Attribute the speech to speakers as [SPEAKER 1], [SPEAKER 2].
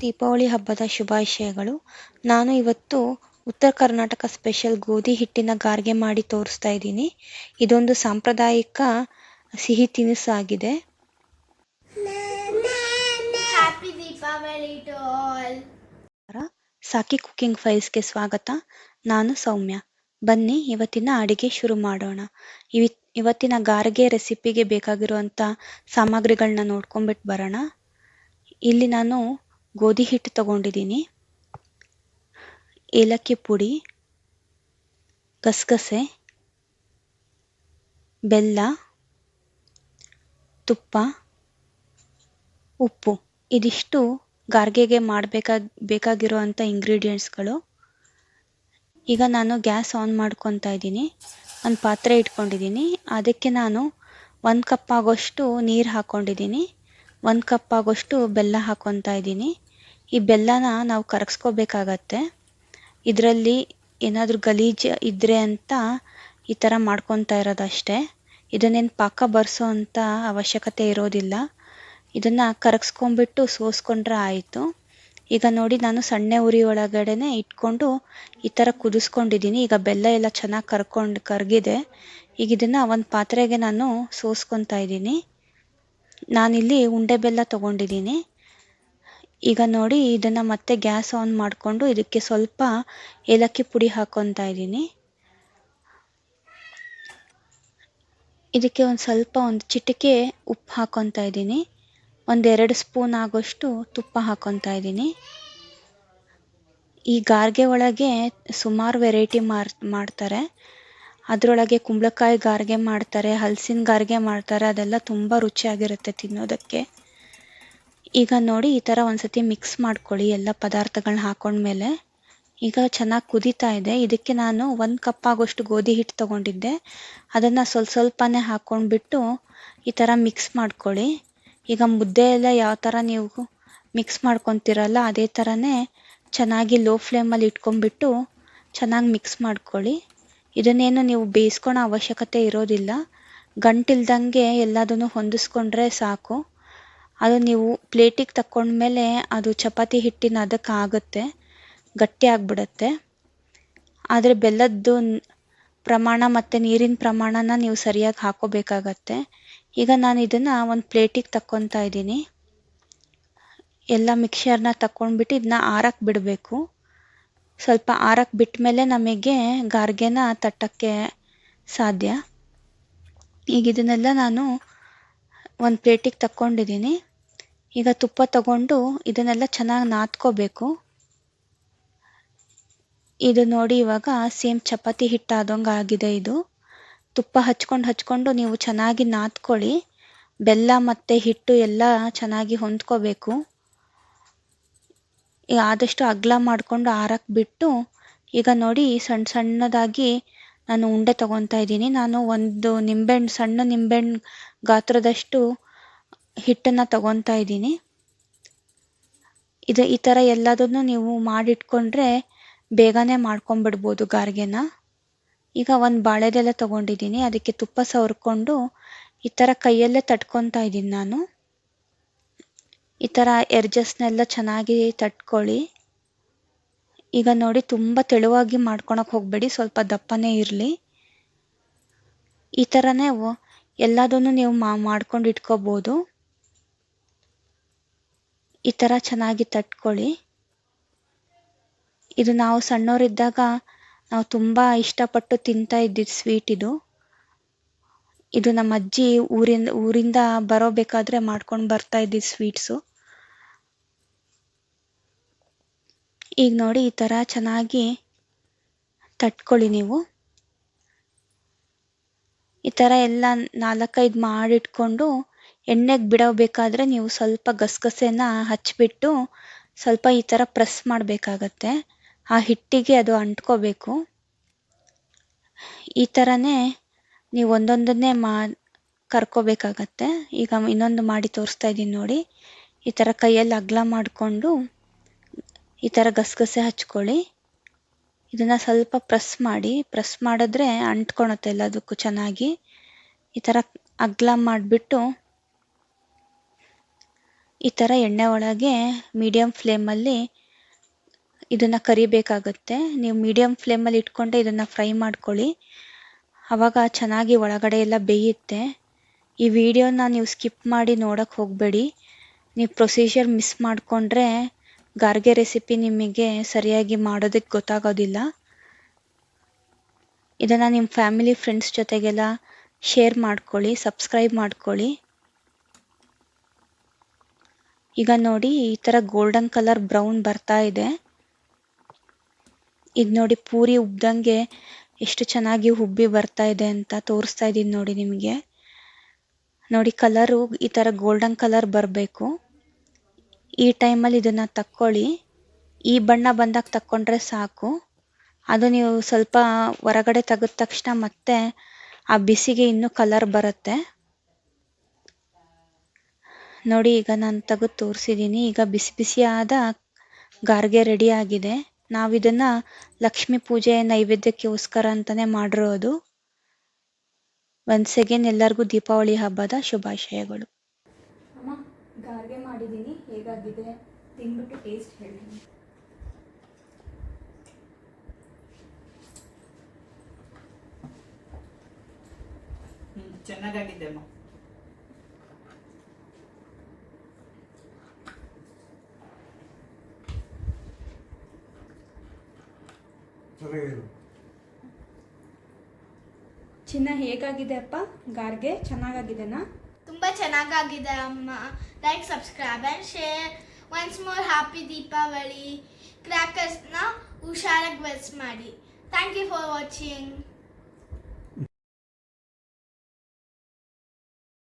[SPEAKER 1] ದೀಪಾವಳಿ ಹಬ್ಬದ ಶುಭಾಶಯಗಳು. ನಾನು ಇವತ್ತು ಉತ್ತರ ಕರ್ನಾಟಕ ಸ್ಪೆಷಲ್ ಗೋಧಿ ಹಿಟ್ಟಿನ ಗಾರ್ಗೆ ಮಾಡಿ ತೋರಿಸ್ತಾ ಇದ್ದೀನಿ. ಇದೊಂದು ಸಾಂಪ್ರದಾಯಿಕ ಸಿಹಿ ತಿನಿಸಾಗಿದೆ.
[SPEAKER 2] Happy Deepavali to all.
[SPEAKER 1] Saaki cooking ಫೈಲ್ಸ್ಗೆ ಸ್ವಾಗತ. ನಾನು ಸೌಮ್ಯ. ಬನ್ನಿ ಇವತ್ತಿನ ಅಡಿಗೆ ಶುರು ಮಾಡೋಣ. ಇವತ್ತಿನ ಗಾರ್ಗೆ ರೆಸಿಪಿಗೆ ಬೇಕಾಗಿರುವಂಥ ಸಾಮಗ್ರಿಗಳನ್ನ ನೋಡ್ಕೊಂಡ್ಬಿಟ್ಟು ಬರೋಣ. ಇಲ್ಲಿ ನಾನು ಗೋಧಿ ಹಿಟ್ಟು ತಗೊಂಡಿದ್ದೀನಿ, ಏಲಕ್ಕಿ ಪುಡಿ, ಗಸಗಸೆ, ಬೆಲ್ಲ, ತುಪ್ಪ, ಉಪ್ಪು. ಇದಿಷ್ಟು ಗಾರ್ಗೆಗೆ ಬೇಕಾಗಿರುವಂಥ ಇಂಗ್ರೀಡಿಯೆಂಟ್ಸ್ಗಳು. ಈಗ ನಾನು ಗ್ಯಾಸ್ ಆನ್ ಮಾಡ್ಕೊತಾ ಇದ್ದೀನಿ. ಒಂದು ಪಾತ್ರೆ ಇಟ್ಕೊಂಡಿದ್ದೀನಿ. ಅದಕ್ಕೆ ನಾನು 1 ಕಪ್ ಆಗೋಷ್ಟು ನೀರು ಹಾಕ್ಕೊಂಡಿದ್ದೀನಿ. 1 ಕಪ್ ಆಗೋಷ್ಟು ಬೆಲ್ಲ ಹಾಕ್ಕೊತಾ ಇದ್ದೀನಿ. ಈ ಬೆಲ್ಲನ ನಾವು ಕರಗಿಸ್ಕೋಬೇಕಾಗತ್ತೆ. ಇದರಲ್ಲಿ ಏನಾದರೂ ಗಲೀಜು ಇದ್ದರೆ ಅಂತ ಈ ಥರ ಮಾಡ್ಕೊತಾ ಇರೋದಷ್ಟೇ. ಇದನ್ನೇನು ಪಾಕ ಬರ್ಸೋ ಅಂಥ ಅವಶ್ಯಕತೆ ಇರೋದಿಲ್ಲ. ಇದನ್ನು ಕರಗಿಸ್ಕೊಂಡ್ಬಿಟ್ಟು ಸೋಸ್ಕೊಂಡ್ರೆ ಆಯಿತು. ಈಗ ನೋಡಿ, ನಾನು ಸಣ್ಣ ಉರಿ ಒಳಗಡೆನೆ ಇಟ್ಕೊಂಡು ಈ ಥರ ಕುದಿಸ್ಕೊಂಡಿದ್ದೀನಿ. ಈಗ ಬೆಲ್ಲ ಎಲ್ಲ ಚೆನ್ನಾಗಿ ಕರಗಿದೆ. ಈಗ ಇದನ್ನು ಒಂದು ಪಾತ್ರೆಗೆ ನಾನು ಸೋಸ್ಕೊತಾ ಇದ್ದೀನಿ. ನಾನಿಲ್ಲಿ ಉಂಡೆ ಬೆಲ್ಲ ತೊಗೊಂಡಿದ್ದೀನಿ. ಈಗ ನೋಡಿ, ಇದನ್ನು ಮತ್ತೆ ಗ್ಯಾಸ್ ಆನ್ ಮಾಡಿಕೊಂಡು ಇದಕ್ಕೆ ಸ್ವಲ್ಪ ಏಲಕ್ಕಿ ಪುಡಿ ಹಾಕ್ಕೊತಾ ಇದ್ದೀನಿ. ಇದಕ್ಕೆ ಒಂದು ಚಿಟಿಕೆ ಉಪ್ಪು ಹಾಕ್ಕೊತಾ ಇದ್ದೀನಿ. 1-2 ಸ್ಪೂನ್ ಆಗೋಷ್ಟು ತುಪ್ಪ ಹಾಕ್ಕೊತಾ ಇದ್ದೀನಿ. ಈ ಗಾರ್ಗೆ ಒಳಗೆ ಸುಮಾರು ವೆರೈಟಿ ಮಾಡ್ತಾರೆ. ಅದರೊಳಗೆ ಕುಂಬಳಕಾಯಿ ಗಾರ್ಗೆ ಮಾಡ್ತಾರೆ, ಹಲಸಿನ ಗಾರ್ಗೆ ಮಾಡ್ತಾರೆ. ಅದೆಲ್ಲ ತುಂಬ ರುಚಿಯಾಗಿರುತ್ತೆ ತಿನ್ನೋದಕ್ಕೆ. ಈಗ ನೋಡಿ, ಈ ಥರ ಒಂದ್ಸತಿ ಮಿಕ್ಸ್ ಮಾಡ್ಕೊಳ್ಳಿ ಎಲ್ಲ ಪದಾರ್ಥಗಳನ್ನ ಹಾಕೊಂಡ್ಮೇಲೆ. ಈಗ ಚೆನ್ನಾಗಿ ಕುದೀತಾ ಇದೆ. ಇದಕ್ಕೆ ನಾನು 1 ಕಪ್ ಆಗೋಷ್ಟು ಗೋಧಿ ಹಿಟ್ಟು ತೊಗೊಂಡಿದ್ದೆ. ಅದನ್ನು ಸ್ವಲ್ಪನೇ ಹಾಕ್ಕೊಂಡ್ಬಿಟ್ಟು ಈ ಥರ ಮಿಕ್ಸ್ ಮಾಡ್ಕೊಳ್ಳಿ. ಈಗ ಮುದ್ದೆ ಎಲ್ಲ ಯಾವ ಥರ ನೀವು ಮಿಕ್ಸ್ ಮಾಡ್ಕೊತೀರಲ್ಲ, ಅದೇ ಥರನೇ ಚೆನ್ನಾಗಿ ಲೋ ಫ್ಲೇಮಲ್ಲಿ ಇಟ್ಕೊಂಡ್ಬಿಟ್ಟು ಚೆನ್ನಾಗಿ ಮಿಕ್ಸ್ ಮಾಡ್ಕೊಳ್ಳಿ. ಇದನ್ನೇನು ನೀವು ಬೇಯಿಸ್ಕೊಳೋ ಅವಶ್ಯಕತೆ ಇರೋದಿಲ್ಲ. ಗಂಟಿಲ್ದಂಗೆ ಎಲ್ಲದನ್ನು ಹೊಂದಿಸ್ಕೊಂಡ್ರೆ ಸಾಕು. ಅದು ನೀವು ಪ್ಲೇಟಿಗೆ ತಕ್ಕೊಂಡ್ಮೇಲೆ ಅದು ಚಪಾತಿ ಹಿಟ್ಟಿನ ಅದಕ್ಕಾಗುತ್ತೆ, ಗಟ್ಟಿ ಆಗಿಬಿಡುತ್ತೆ. ಆದರೆ ಬೆಲ್ಲದ್ದು ಪ್ರಮಾಣ ಮತ್ತು ನೀರಿನ ಪ್ರಮಾಣನ ನೀವು ಸರಿಯಾಗಿ ಹಾಕೋಬೇಕಾಗತ್ತೆ. ಈಗ ನಾನು ಇದನ್ನು ಒಂದು ಪ್ಲೇಟಿಗೆ ತಕ್ಕೊತಾ ಇದ್ದೀನಿ. ಎಲ್ಲ ಮಿಕ್ಸರ್ನ ತಕ್ಕೊಂಡ್ಬಿಟ್ಟು ಇದನ್ನ ಆರಕ್ಕೆ ಬಿಡಬೇಕು. ಸ್ವಲ್ಪ ಆರಕ್ಕೆ ಬಿಟ್ಟ ಮೇಲೆ ನಮಗೆ ಗಾರ್ಗೆನ ತಟ್ಟಕ್ಕೆ ಸಾಧ್ಯ. ಈಗ ಇದನ್ನೆಲ್ಲ ನಾನು ಒಂದು ಪ್ಲೇಟಿಗೆ ತಕ್ಕೊಂಡಿದ್ದೀನಿ. ಈಗ ತುಪ್ಪ ತಗೊಂಡು ಇದನ್ನೆಲ್ಲ ಚೆನ್ನಾಗಿ ನಾದ್ಕೋಬೇಕು. ಇದು ನೋಡಿ, ಇವಾಗ ಸೇಮ್ ಚಪಾತಿ ಹಿಟ್ಟು ಆದಂಗೆ ಆಗಿದೆ. ಇದು ತುಪ್ಪ ಹಚ್ಕೊಂಡು ನೀವು ಚೆನ್ನಾಗಿ ನಾದ್ಕೊಳ್ಳಿ. ಬೆಲ್ಲ ಮತ್ತು ಹಿಟ್ಟು ಎಲ್ಲ ಚೆನ್ನಾಗಿ ಹೊಂದ್ಕೋಬೇಕು. ಈಗ ಆದಷ್ಟು ಅಗಲ ಮಾಡಿಕೊಂಡು ಆರಕ್ಕೆ ಬಿಟ್ಟು, ಈಗ ನೋಡಿ ಸಣ್ಣದಾಗಿ ನಾನು ಉಂಡೆ ತೊಗೊತಾ ಇದ್ದೀನಿ. ನಾನು ಒಂದು ಸಣ್ಣ ನಿಂಬೆಹಣ್ಣು ಗಾತ್ರದಷ್ಟು ಹಿಟ್ಟನ್ನು ತೊಗೊತಾ ಇದ್ದೀನಿ. ಈ ಥರ ಎಲ್ಲದನ್ನು ನೀವು ಮಾಡಿಟ್ಕೊಂಡ್ರೆ ಬೇಗನೆ ಮಾಡ್ಕೊಂಬಿಡ್ಬೋದು ಗಾರ್ಗೆನ. ಈಗ ಒಂದು ಬಾಳೆದೆಲೆ ತೊಗೊಂಡಿದ್ದೀನಿ. ಅದಕ್ಕೆ ತುಪ್ಪ ಸವರ್ಕೊಂಡು ಈ ಥರ ಕೈಯಲ್ಲೇ ತಟ್ಕೊತಾ ಇದ್ದೀನಿ ನಾನು. ಈ ಥರ ಎಡ್ಜಸ್ನೆಲ್ಲ ಚೆನ್ನಾಗಿ ತಟ್ಕೊಳ್ಳಿ. ಈಗ ನೋಡಿ, ತುಂಬ ತೆಳುವಾಗಿ ಮಾಡ್ಕೊಳಕ್ಕೆ ಹೋಗಬೇಡಿ, ಸ್ವಲ್ಪ ದಪ್ಪನೇ ಇರಲಿ. ಈ ಥರನೇ ಎಲ್ಲದನ್ನು ನೀವು ಮಾಡ್ಕೊಂಡು ಇಟ್ಕೋಬೋದು. ಈ ಥರ ಚೆನ್ನಾಗಿ ತಟ್ಕೊಳ್ಳಿ. ಇದು ನಾವು ಸಣ್ಣವರಿದ್ದಾಗ ನಾವು ತುಂಬ ಇಷ್ಟಪಟ್ಟು ತಿಂತಾ ಇದ್ದಿದ್ದು ಸ್ವೀಟ್ ಇದು. ಇದು ನಮ್ಮ ಅಜ್ಜಿ ಊರಿಂದ ಬರೋಬೇಕಾದ್ರೆ ಮಾಡ್ಕೊಂಡು ಬರ್ತಾ ಇದ್ದಿದ್ದು ಸ್ವೀಟ್ಸು. ಈಗ ನೋಡಿ, ಈ ಥರ ಚೆನ್ನಾಗಿ ತಟ್ಕೊಳ್ಳಿ ನೀವು. ಈ ಥರ ಎಲ್ಲ 4-5 ಮಾಡಿಟ್ಕೊಂಡು ಎಣ್ಣೆಗೆ ಬಿಡಬೇಕಾದ್ರೆ ನೀವು ಸ್ವಲ್ಪ ಗಸಗಸೆನ ಹಚ್ಬಿಟ್ಟು ಸ್ವಲ್ಪ ಈ ಥರ ಪ್ರೆಸ್ ಮಾಡಬೇಕಾಗತ್ತೆ. ಆ ಹಿಟ್ಟಿಗೆ ಅದು ಅಂಟ್ಕೋಬೇಕು. ಈ ಥರನೇ ನೀವು ಒಂದೊಂದನ್ನೇ ಕರ್ಕೋಬೇಕಾಗತ್ತೆ. ಈಗ ಇನ್ನೊಂದು ಮಾಡಿ ತೋರಿಸ್ತಾ ಇದ್ದೀನಿ ನೋಡಿ. ಈ ಥರ ಕೈಯಲ್ಲಿ ಅಗಲ ಮಾಡಿಕೊಂಡು ಈ ಥರ ಗಸಗಸೆ ಹಚ್ಕೊಳ್ಳಿ. ಇದನ್ನು ಸ್ವಲ್ಪ ಪ್ರೆಸ್ ಮಾಡಿದ್ರೆ ಅಂಟ್ಕೊಳುತ್ತೆ ಎಲ್ಲದಕ್ಕೂ ಚೆನ್ನಾಗಿ. ಈ ಥರ ಅಗಲ ಮಾಡಿಬಿಟ್ಟು ಈ ಥರ ಎಣ್ಣೆ ಒಳಗೆ ಮೀಡಿಯಮ್ ಫ್ಲೇಮಲ್ಲಿ ಇದನ್ನು ಕರಿಬೇಕಾಗುತ್ತೆ. ನೀವು ಮೀಡಿಯಮ್ ಫ್ಲೇಮಲ್ಲಿ ಇಟ್ಕೊಂಡೆ ಇದನ್ನು ಫ್ರೈ ಮಾಡ್ಕೊಳ್ಳಿ. ಆವಾಗ ಚೆನ್ನಾಗಿ ಒಳಗಡೆ ಎಲ್ಲ ಬೇಯುತ್ತೆ. ಈ ವಿಡಿಯೋನ ನೀವು ಸ್ಕಿಪ್ ಮಾಡಿ ನೋಡೋಕ್ಕೆ ಹೋಗಬೇಡಿ. ನೀವು ಪ್ರೊಸೀಜರ್ ಮಿಸ್ ಮಾಡಿಕೊಂಡ್ರೆ ಗಾರ್ಗೆ ರೆಸಿಪಿ ನಿಮಗೆ ಸರಿಯಾಗಿ ಮಾಡೋದಕ್ಕೆ ಗೊತ್ತಾಗೋದಿಲ್ಲ. ಇದನ್ನು ನಿಮ್ಮ ಫ್ಯಾಮಿಲಿ ಫ್ರೆಂಡ್ಸ್ ಜೊತೆಗೆಲ್ಲ ಶೇರ್ ಮಾಡ್ಕೊಳ್ಳಿ, ಸಬ್ಸ್ಕ್ರೈಬ್ ಮಾಡ್ಕೊಳ್ಳಿ. ಈಗ ನೋಡಿ ಈ ಥರ ಗೋಲ್ಡನ್ ಕಲರ್ ಬ್ರೌನ್ ಬರ್ತಾ ಇದೆ. ಇದು ನೋಡಿ ಪೂರಿ ಉಬ್ದಂಗೆ ಎಷ್ಟು ಚೆನ್ನಾಗಿ ಉಬ್ಬಿ ಬರ್ತಾ ಇದೆ ಅಂತ ತೋರಿಸ್ತಾ ಇದ್ದೀನಿ ನೋಡಿ ನಿಮಗೆ. ನೋಡಿ ಕಲರು ಈ ಥರ ಗೋಲ್ಡನ್ ಕಲರ್ ಬರಬೇಕು. ಈ ಟೈಮಲ್ಲಿ ಇದನ್ನು ತಕ್ಕೊಳ್ಳಿ. ಈ ಬಣ್ಣ ಬಂದಾಗ ತಕ್ಕೊಂಡ್ರೆ ಸಾಕು. ಅದು ನೀವು ಸ್ವಲ್ಪ ಹೊರಗಡೆ ತೆಗೆದ ತಕ್ಷಣ ಮತ್ತೆ ಆ ಬಿಸಿಗೆ ಇನ್ನೂ ಕಲರ್ ಬರುತ್ತೆ. ನೋಡಿ ಈಗ ನಾನು ತೆಗೆದು ತೋರಿಸಿದ್ದೀನಿ. ಈಗ ಬಿಸಿ ಬಿಸಿಯಾದ ಗಾರ್ಗೆ ರೆಡಿ ಆಗಿದೆ. ನಾವಿದನ್ನು ಲಕ್ಷ್ಮೀ ಪೂಜೆ ನೈವೇದ್ಯಕ್ಕೋಸ್ಕರ ಅಂತಲೇ ಮಾಡಿರೋದು. ಒನ್ಸ್ ಅಗೇನ್ ಎಲ್ಲರಿಗೂ ದೀಪಾವಳಿ ಹಬ್ಬದ ಶುಭಾಶಯಗಳು.
[SPEAKER 3] ಅಮ್ಮ ಗಾರ್ಗೆ ಮಾಡಿದ್ದೀನಿ, ಹೇಗಾಗಿದೆ ತಿಂದ್ಬಿಟ್ಟು ಟೇಸ್ಟ್ ಹೇಳ್ತೀನಿ.
[SPEAKER 4] ಚೆನ್ನಾಗಾಗಿದೆ ಅಮ್ಮ.
[SPEAKER 3] ಚಿನ್ನ ಹೇಗಾಗಿದೆ ಅಪ್ಪ ಗಾರ್ಗೆ? ಚೆನ್ನಾಗಾಗಿದೆನಾ?
[SPEAKER 2] ತುಂಬ ಚೆನ್ನಾಗಾಗಿದೆ ಅಮ್ಮ. Like, subscribe and share. Once more happy Deepavali. ಕ್ರ್ಯಾಕರ್ಸ್ನ ಹುಷಾರಾಗಿ ವೆಸ್ಟ್ ಮಾಡಿ. Thank you for watching.